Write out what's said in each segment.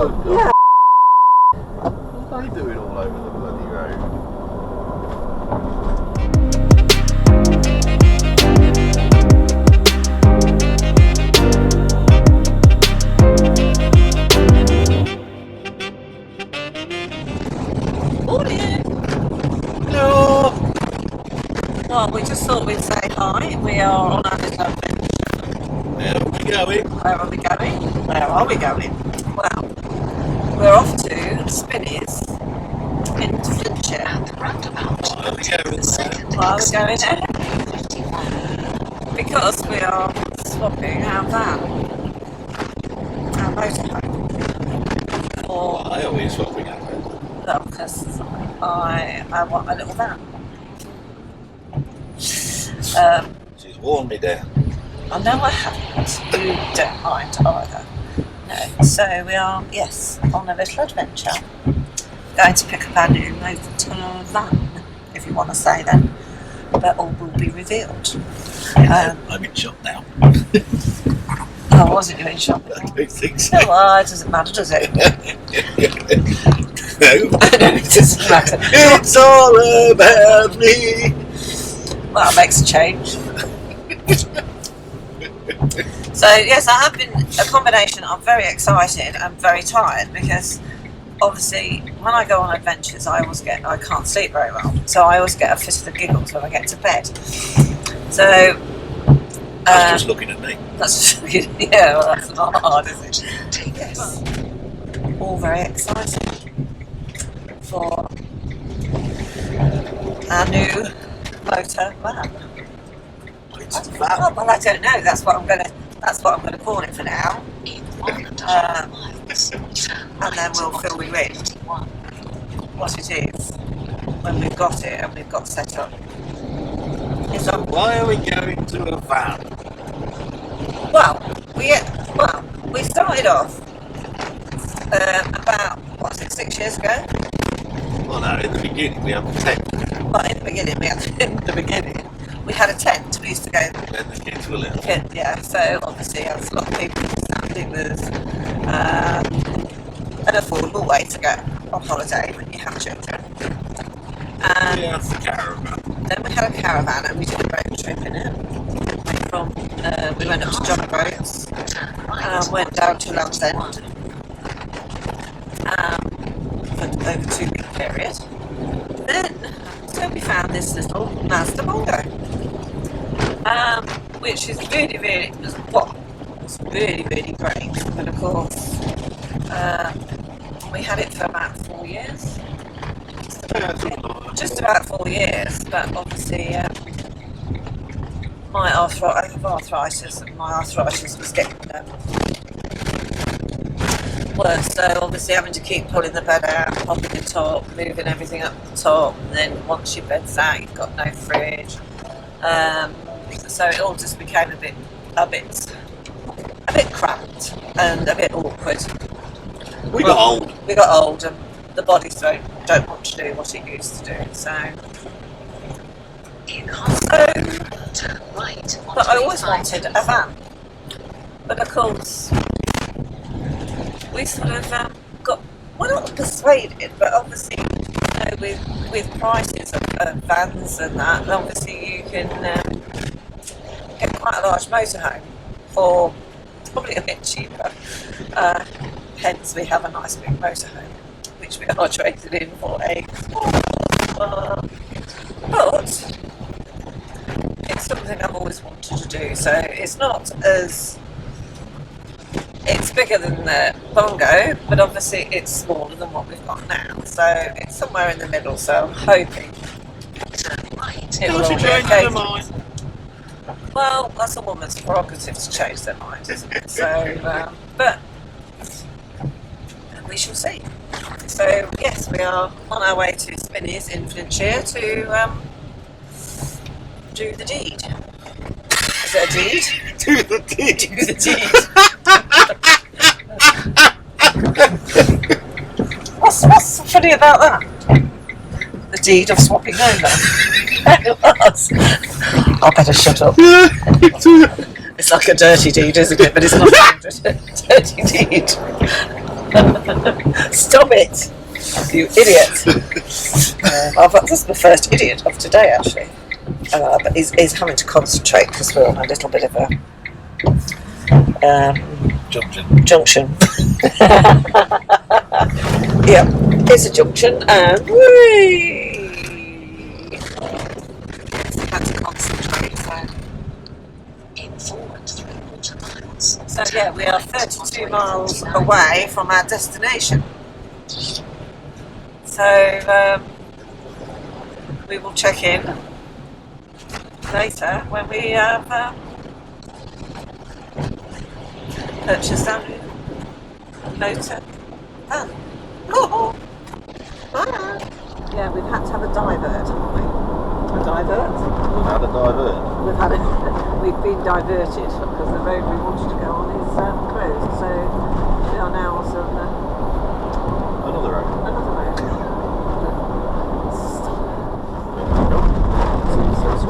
God. What are they doing all over the bloody road? Morning. Hello. Well, we just thought we'd say hi. We are on our little adventure. Where are we going? Where are we going? Where are we going? Well, we're off to Spinney's in Flintshire. Why are we going there? Why are we going there? Because we are swapping our van, our motorhome, for Why are we swapping out? well, because I want a little van. She's worn me down. I know I haven't. You don't mind either. No. So we are, yes, on a little adventure. Going to pick up our new Motorhome, if you want to say that. But all will be revealed. I'm in shop now. Oh, wasn't you in shop? I don't think so. No, well, it doesn't matter, does it? No. It doesn't matter. It's all about me. Well, it makes a change. So yes, I have been a combination. I'm very excited and very tired because obviously when I go on adventures I can't sleep very well, so I always get a fit of the giggles when I get to bed. So That's just looking at me. that's yeah, well, that's not hard, is it? Yes, all very excited for our new motor van. It's Oh, flat. well, I don't know. That's what I'm gonna call it for now. And then we'll fill you in what it is when we've got it and we've got set up. So why are we going to a van? Well, we started off about 6 years ago. Well, no, in the beginning we had a tent. Well, in the beginning we had a tent. We used to go. Then the kids were little. Yeah, so obviously as a lot of people understand, it was an affordable way to go on holiday when you have children. And Yeah, the caravan. then we had a caravan and we did a road trip in it. We went up to John Boats, went down to Land's End for over 2 week period. Then so we found this little Mazda Bongo, which is really great. But of course, we had it for about 4 years. Just about 4 years, but obviously I have arthritis, and my arthritis was getting worse. So obviously having to keep pulling the bed out, popping the top, moving everything up the top, and then once your bed's out, you've got no fridge. So it all just became a bit cramped and a bit awkward. We got old. We got old, and the bodies don't want to do what it used to do. But I always wanted a van. But of course, we sort of got, well, not persuaded, but obviously, with prices of vans and that, and obviously you can get quite a large motorhome for probably a bit cheaper. Hence, we have a nice big motorhome, which we are traded in for a but it's something I've always wanted to do. So it's not as, it's bigger than the Bongo, but obviously it's smaller than what we've got now. So it's somewhere in the middle. So I'm hoping it will all be okay. Well, that's a woman's prerogative to change their mind, isn't it? So, but we shall see. So yes, we are on our way to Spinney's in Flintshire to do the deed. Is it a deed? Do the deed. Do the deed. What's funny about that? The deed of swapping over. It was. I better shut up. It's like a dirty deed, isn't it? But it's not a dirty deed. Stop it, you idiot. That's the first idiot of today, actually. But he's having to concentrate because we're on a little bit of a junction. Yeah, it's a junction, and we had to concentrate. So yeah, we are 32 miles away from our destination. So we will check in later when we have purchased our new motor van. Yeah, we've had to have a divert, haven't we? A divert? Had a divert? We've been diverted because the road we wanted to go on is closed, so we are now also on Another road. another road.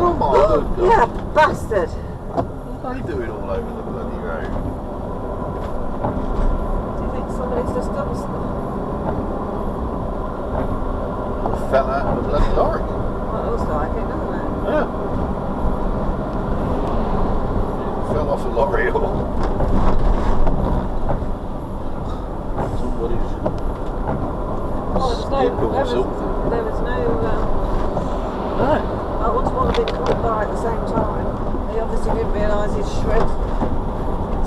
Yeah, bastard! What are they doing all over the bloody road? Do you think somebody's just done something? Fell out of the bloody lorry. Well, it looks like it, doesn't it? Yeah. Fell off a lorry or somebody's skip or something. There was no. No. I wanted one of them coming by at the same time. He obviously didn't realise he'd shred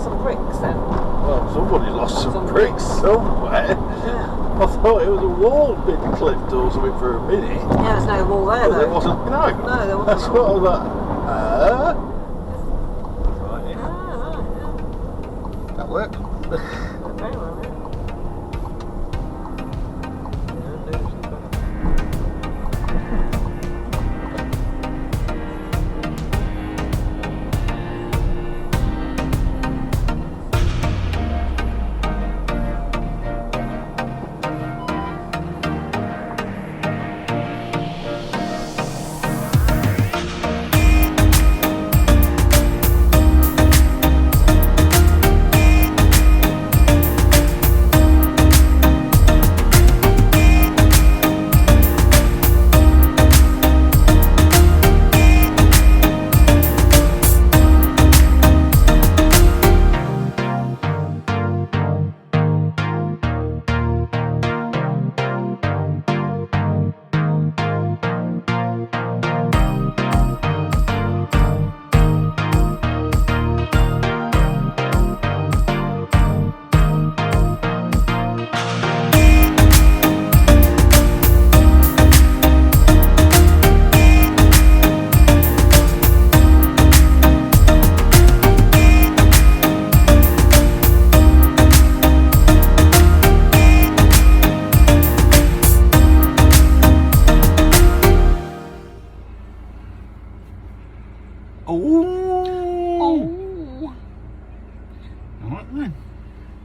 some bricks then. Well, somebody lost some bricks somewhere. Yeah. I thought it was a wall been clipped or something for a minute. Yeah, there's no wall there But though. there wasn't, no. No, there wasn't. That's what I was like, Right, yeah. That worked. Very well, yeah.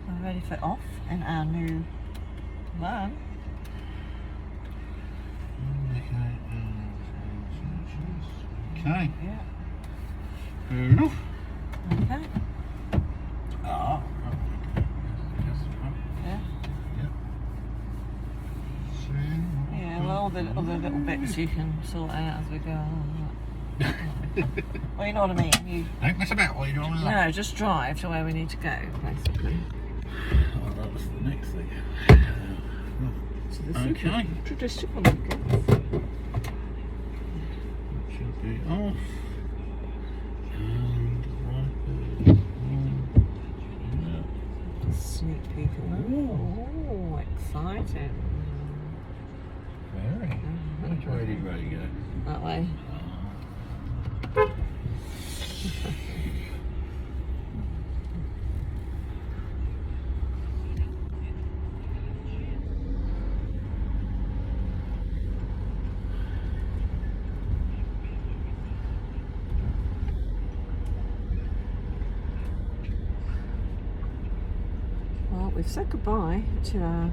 We're ready for off in our new van. Okay. Yeah. Fair enough. Okay. Ah. Yeah. Yeah, well, all the other little bits you can sort out as we go along. Well, you know what I mean. You Don't mess about while you're on the no, just drive to where we need to go, basically. Oh, that was the next thing. So this Okay. is traditional looking. Should be off. And right there. Sneak peek at that. Oh, exciting. Very. Which way did Ray go? That way. Well, we've said goodbye to our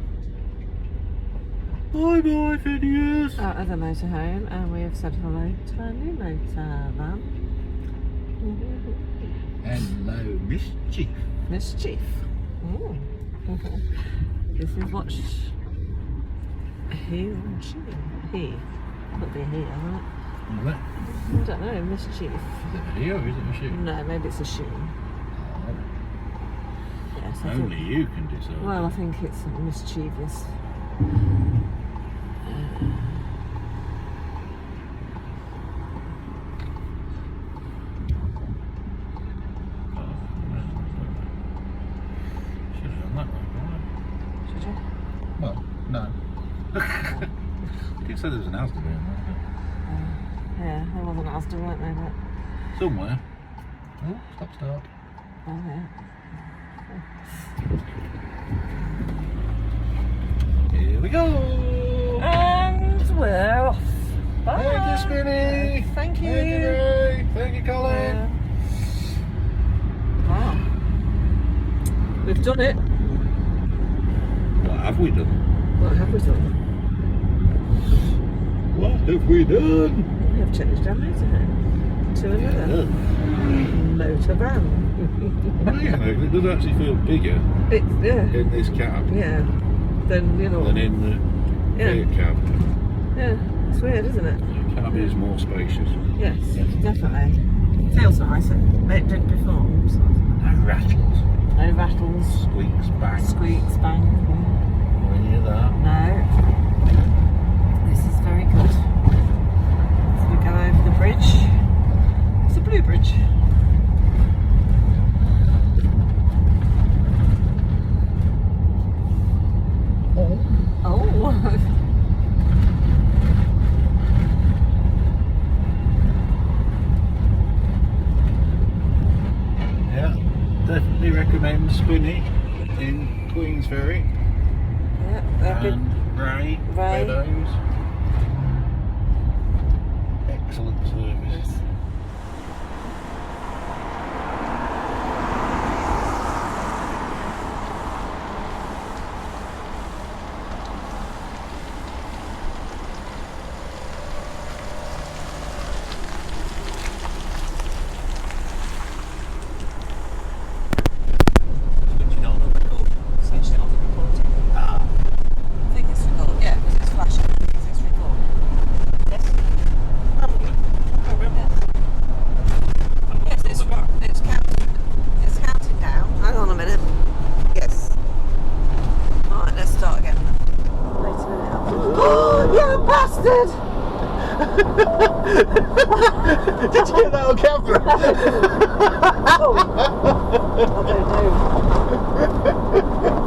Bye-bye, Phineas. our other motorhome, and we have said hello to our new motor van. Hello, Mischief. Mischief. If you've watched he or she, could be a he, right? Is it? I don't know, mischief. Is it a he or is it a she? No, maybe it's a she. Yes, I Only think, you can decide. well, I think it's mischievous. Should have done that right. Should you? Well, no. You said there was an house to be in there. Yeah, there was an Asda, weren't there? But... Somewhere. Oh, start. Oh, yeah. Here we go! And we're off. Bye. Thank you, Spinny! Thank you. Thank you, Ray! Thank you, Colin! Wow. We've done it. What have we done? What have we done? What have we done? We have changed our motorhome to another motor van. Amazing, it does actually feel bigger in this cab than, you know. than in the Fiat cab. Yeah, it's weird, isn't it? The cab is more spacious. Yes, definitely. Feels nice. It did before. So. No rattles. No rattles. Squeaks, bang. Squeaks, bang. You hear that? No. This is very good. So we go over the bridge. It's a blue bridge. Oh. Yeah, definitely recommend Spinny in Queensferry. Yeah, they're good. And Ray Meadows. Excellent service. Yes. Did you get that on camera? Oh, I don't know.